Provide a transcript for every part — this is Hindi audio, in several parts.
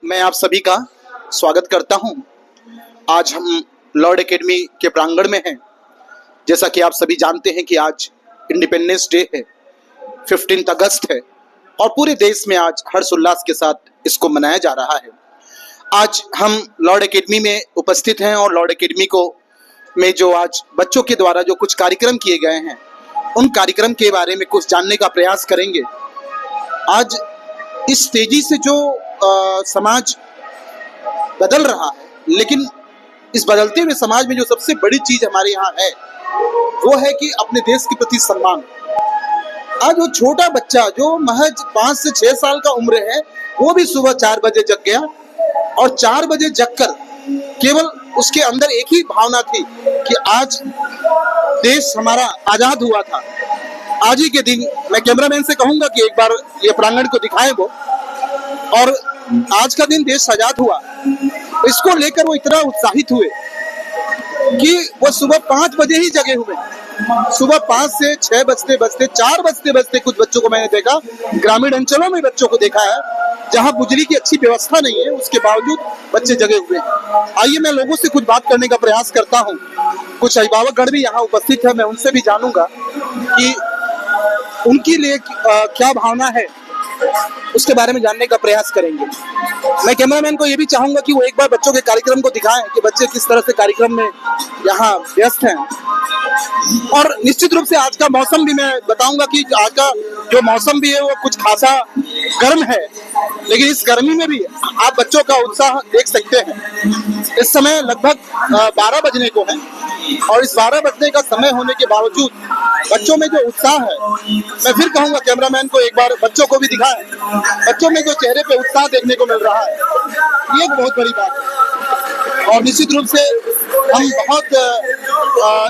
मैं आप सभी का स्वागत करता हूं। आज हम लॉर्ड एकेडमी के प्रांगण में हैं। जैसा कि आप सभी जानते हैं कि आज इंडिपेंडेंस डे है, 15 अगस्त है और पूरे देश में आज हर्षोल्लास के साथ इसको मनाया जा रहा है। आज हम लॉर्ड एकेडमी में उपस्थित हैं और लॉर्ड एकेडमी को में जो आज बच्चों के द्वारा जो कुछ कार्यक्रम किए गए हैं, उन कार्यक्रम के बारे में कुछ जानने का प्रयास करेंगे। आज इस तेजी से जो समाज बदल रहा है, लेकिन इस बदलते हुए समाज में जो सबसे बड़ी चीज हमारे यहाँ है वो है कि अपने देश के प्रति सम्मान। आज वो छोटा बच्चा जो महज 5 से 6 साल का उम्र है, वो भी सुबह 4 बजे जग गया और 4 बजे जगकर केवल उसके अंदर एक ही भावना थी कि आज देश हमारा आजाद हुआ था। आज ही के दिन मैं कैमरामैन से कहूंगा कि एक बार ये प्रांगण को दिखाएं वो, और आज का दिन देश आजाद हुआ, इसको लेकर वो इतना उत्साहित हुए कि वो सुबह 5 बजे ही जगे हुए। सुबह 5 से 6 बजते बजते 4 बजते बजते कुछ बच्चों को मैंने देखा, ग्रामीण अंचलों में बच्चों को देखा है जहां बिजली की अच्छी व्यवस्था नहीं है, उसके बावजूद बच्चे जगे हुए हैं। आइए मैं लोगों से कुछ बात करने का प्रयास करता हूँ। कुछ अभिभावकगण भी यहाँ उपस्थित है, मैं उनसे भी जानूंगा कि उनके लिए क्या भावना है, उसके बारे में जानने का प्रयास करेंगे। मैं कैमरामैन को ये भी चाहूंगा कि वो एक बार बच्चों के कार्यक्रम को दिखाएं कि बच्चे किस तरह से कार्यक्रम में यहाँ व्यस्त हैं। और निश्चित रूप से आज का मौसम भी मैं बताऊंगा कि आज का जो मौसम भी है वो कुछ खासा गर्म है, लेकिन इस गर्मी में भी आप बच्चों का उत्साह देख सकते हैं। इस समय लगभग 12 बजने को है और इस 12 बजने का समय होने के बावजूद बच्चों में जो उत्साह है, मैं फिर कहूंगा कैमरामैन को एक बार बच्चों को भी दिखाएं। बच्चों में जो चेहरे पे उत्साह देखने को मिल रहा है, ये एक बहुत बड़ी बात है। और निश्चित रूप से हम बहुत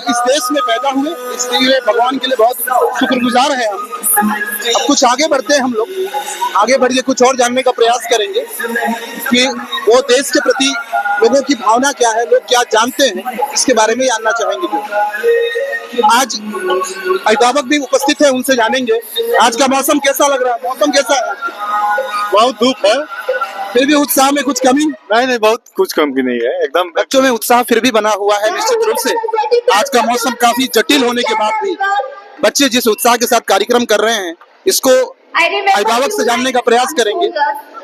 इस देश में पैदा हुए, इसलिए भगवान के लिए बहुत शुक्रगुजार हैं हम। अब कुछ आगे बढ़ते हैं, हम लोग आगे बढ़ के कुछ और जानने का प्रयास करेंगे कि वो देश के प्रति लोगों की भावना क्या है, लोग क्या जानते हैं, इसके बारे में जानना चाहेंगे। आज अभिभावक भी उपस्थित है, उनसे जानेंगे आज का मौसम कैसा लग रहा है। मौसम कैसा है? बहुत धूप है, फिर भी उत्साह में कुछ कमी नहीं, बहुत कुछ कमी नहीं है, एकदम बच्चों में उत्साह फिर भी बना हुआ है। निश्चित रूप से आज का मौसम काफी जटिल होने के बाद भी बच्चे जिस उत्साह के साथ कार्यक्रम कर रहे हैं, इसको अभिभावक से जानने का प्रयास करेंगे।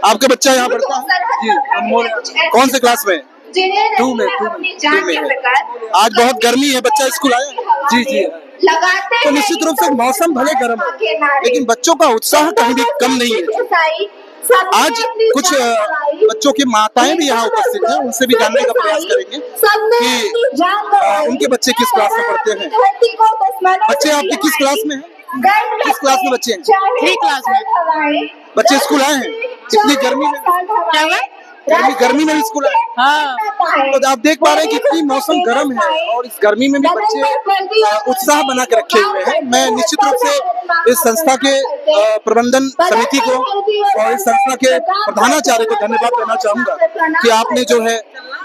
आपका बच्चा यहाँ पढ़ता है जी? कौन से क्लास में? 2 में है। आज बहुत गर्मी है, बच्चा स्कूल आया? जी। तो निश्चित रूप से मौसम भले गर्म है, लेकिन बच्चों का उत्साह कहीं भी कम नहीं है। आज कुछ बच्चों की माताएं भी यहाँ उपस्थित हैं, उनसे भी जानने का प्रयास करेंगे कि उनके बच्चे किस क्लास में पढ़ते हैं। बच्चे आपके किस क्लास में हैं? किस क्लास में बच्चे हैं? 3 क्लास में। बच्चे स्कूल आए हैं इतनी गर्मी में? गर्मी में भी स्कूल आए? हाँ। तो आप देख पा रहे हैं कि इतनी मौसम गर्म है और इस गर्मी में भी बच्चे उत्साह बना के रखे हुए हैं। मैं निश्चित रूप से इस संस्था के प्रबंधन समिति को और इस संस्था के प्रधानाचार्य को धन्यवाद देना चाहूंगा कि आपने जो है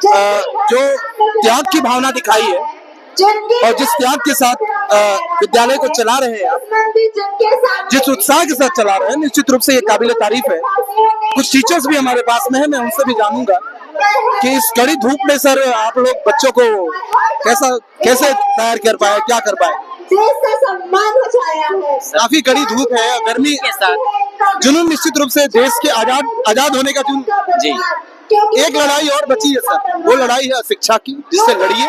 जो त्याग की भावना दिखाई है और जिस त्याग के साथ विद्यालय को चला रहे हैं आप, जिस उत्साह के साथ चला रहे हैं, निश्चित रूप से ये काबिल तारीफ है। कुछ टीचर्स भी हमारे पास में है, मैं उनसे भी जानूंगा कि इस कड़ी धूप में सर आप लोग बच्चों को कैसे तैयार कर पाए, क्या कर पाए? काफी कड़ी धूप है, गर्मी के साथ जुनून निश्चित रूप से देश के आजाद होने का जुनून जी। एक लड़ाई और बची है सर, वो लड़ाई है शिक्षा की, जिससे लड़िए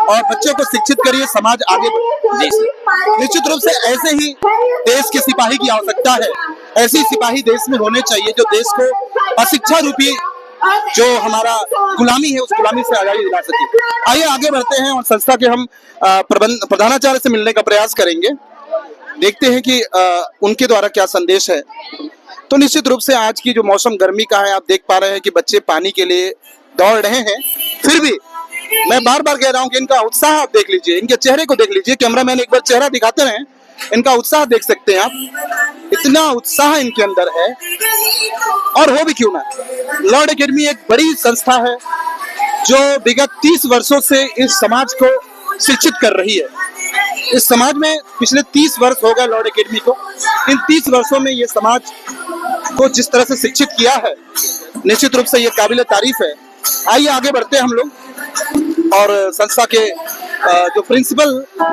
और बच्चों को शिक्षित करिए, समाज आगे बढ़े। निश्चित रूप से ऐसे ही देश के सिपाही की आवश्यकता है। ऐसे ही सिपाही देश में होने चाहिए जो देश को अशिक्षा रूपी जो हमारा गुलामी है, उस गुलामी से आजादी दिला सके। आइए आगे बढ़ते हैं और संस्था के हम प्रधानाचार्य से मिलने का प्रयास करेंगे, देखते हैं कि उनके द्वारा क्या संदेश है। तो निश्चित रूप से आज की जो मौसम गर्मी का है, आप देख पा रहे हैं कि बच्चे पानी के लिए दौड़ रहे हैं। फिर भी मैं बार बार कह रहा हूं कि इनका उत्साह आप देख लीजिए, इनके चेहरे को देख लीजिए। कैमरामैन एक बार चेहरा दिखाते रहे, इनका उत्साह देख सकते हैं आप, इतना उत्साह इनके अंदर है। और हो भी क्यों ना, लॉर्ड एकेडमी एक बड़ी संस्था है जो विगत 30 वर्षों से इस समाज को शिक्षित कर रही है। इस समाज में पिछले 30 वर्ष हो गए लॉर्ड एकेडमी को। इन 30 वर्षों में ये समाज को जिस तरह से शिक्षित किया है, निश्चित रूप से ये काबिल तारीफ है। आइए आगे बढ़ते हैं हम लोग और संस्था के जो प्रिंसिपल,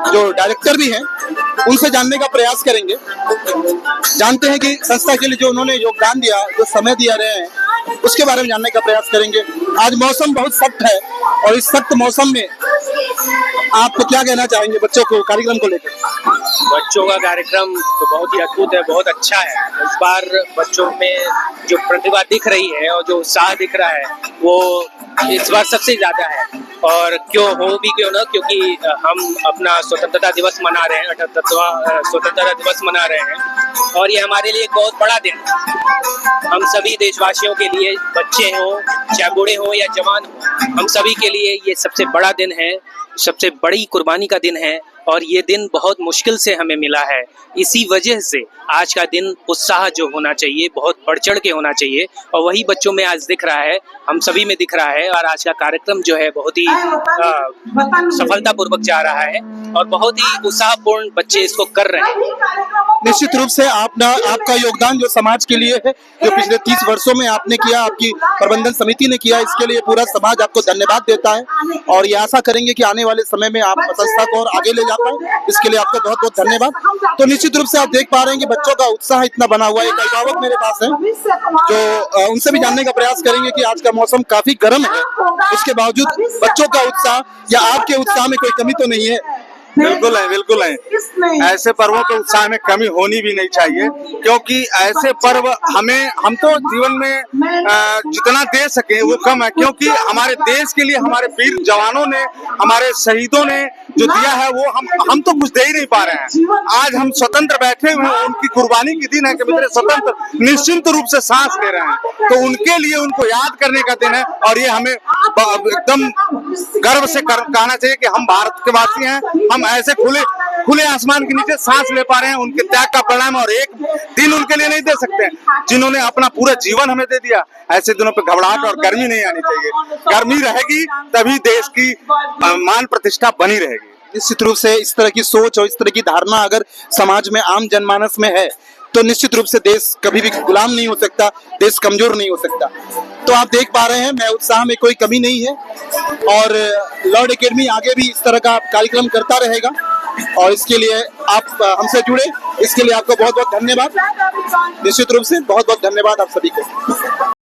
जो डायरेक्टर भी हैं, उनसे जानने का प्रयास करेंगे। जानते हैं कि संस्था के लिए जो उन्होंने योगदान दिया, जो समय दिया रहे हैं, उसके बारे में जानने का प्रयास करेंगे। आज मौसम बहुत सख्त है और इस सख्त मौसम में आप क्या कहना चाहेंगे बच्चों को कार्यक्रम को लेकर? बच्चों का कार्यक्रम तो बहुत ही अद्भुत है, बहुत अच्छा है। इस बार बच्चों में जो प्रतिभा दिख रही है और जो उत्साह दिख रहा है वो इस बार सबसे ज्यादा है। और क्यों ना, क्योंकि हम अपना स्वतंत्रता दिवस मना रहे हैं, 78वां स्वतंत्रता दिवस मना रहे हैं और ये हमारे लिए एक बहुत बड़ा दिन है। हम सभी देशवासियों के लिए, बच्चे हों चाहे बूढ़े हों या जवान हों, हम सभी के लिए ये सबसे बड़ा दिन है, सबसे बड़ी कुर्बानी का दिन है और ये दिन बहुत मुश्किल से हमें मिला है। इसी वजह से आज का दिन उत्साह जो होना चाहिए बहुत बढ़ चढ़ के होना चाहिए और वही बच्चों में आज दिख रहा है, हम सभी में दिख रहा है। और आज का कार्यक्रम जो है बहुत ही सफलतापूर्वक जा रहा है और बहुत ही उत्साहपूर्ण बच्चे इसको कर रहे हैं। निश्चित रूप से आपका योगदान जो समाज के लिए है, जो पिछले 30 वर्षों में आपने किया, आपकी प्रबंधन समिति ने किया, इसके लिए पूरा समाज आपको धन्यवाद देता है और ये आशा करेंगे कि आने वाले समय में आप संस्था को और आगे ले जा पाए। इसके लिए आपको बहुत बहुत धन्यवाद। तो निश्चित रूप से आप देख पा रहे हैं कि बच्चों का उत्साह इतना बना हुआ है। एक अभिभावक मेरे पास है जो उनसे भी जानने का प्रयास करेंगे कि आज का मौसम काफी गर्म है, उसके बावजूद बच्चों का उत्साह या आपके उत्साह में कोई कमी तो नहीं है? बिल्कुल है, बिल्कुल है। ऐसे पर्वों के उत्साह में कमी होनी भी नहीं चाहिए, क्योंकि ऐसे पर्व हम तो जीवन में जितना दे सके वो कम है, क्योंकि हमारे देश के लिए हमारे वीर जवानों ने, हमारे शहीदों ने जो दिया है वो हम तो कुछ दे ही नहीं पा रहे हैं। आज हम स्वतंत्र बैठे हुए हैं, उनकी कुर्बानी की दिन है कि मित्र स्वतंत्र निश्चिंत रूप से सांस ले रहे हैं, तो उनके लिए उनको याद करने का दिन है और ये हमें एकदम गर्व से कहना चाहिए कि हम भारत के वासी हैं। हम ऐसे खुले आसमान के नीचे सांस ले पा रहे हैं, उनके त्याग का परिणाम, और एक दिन उनके लिए नहीं दे सकते जिन्होंने अपना पूरा जीवन हमें दे दिया। ऐसे दिनों पे घबराहट और गर्मी नहीं आनी चाहिए। गर्मी रहेगी तभी देश की मान प्रतिष्ठा बनी रहेगी। निश्चित रूप से इस तरह की सोच और इस तरह की धारणा अगर समाज में, आम जनमानस में है, तो निश्चित रूप से देश कभी भी गुलाम नहीं हो सकता, देश कमजोर नहीं हो सकता। तो आप देख पा रहे हैं, मैं उत्साह में कोई कमी नहीं है और लॉर्ड एकेडमी आगे भी इस तरह का कार्यक्रम करता रहेगा और इसके लिए आप हमसे जुड़े, इसके लिए आपको बहुत बहुत धन्यवाद। निश्चित रूप से बहुत बहुत धन्यवाद आप सभी को।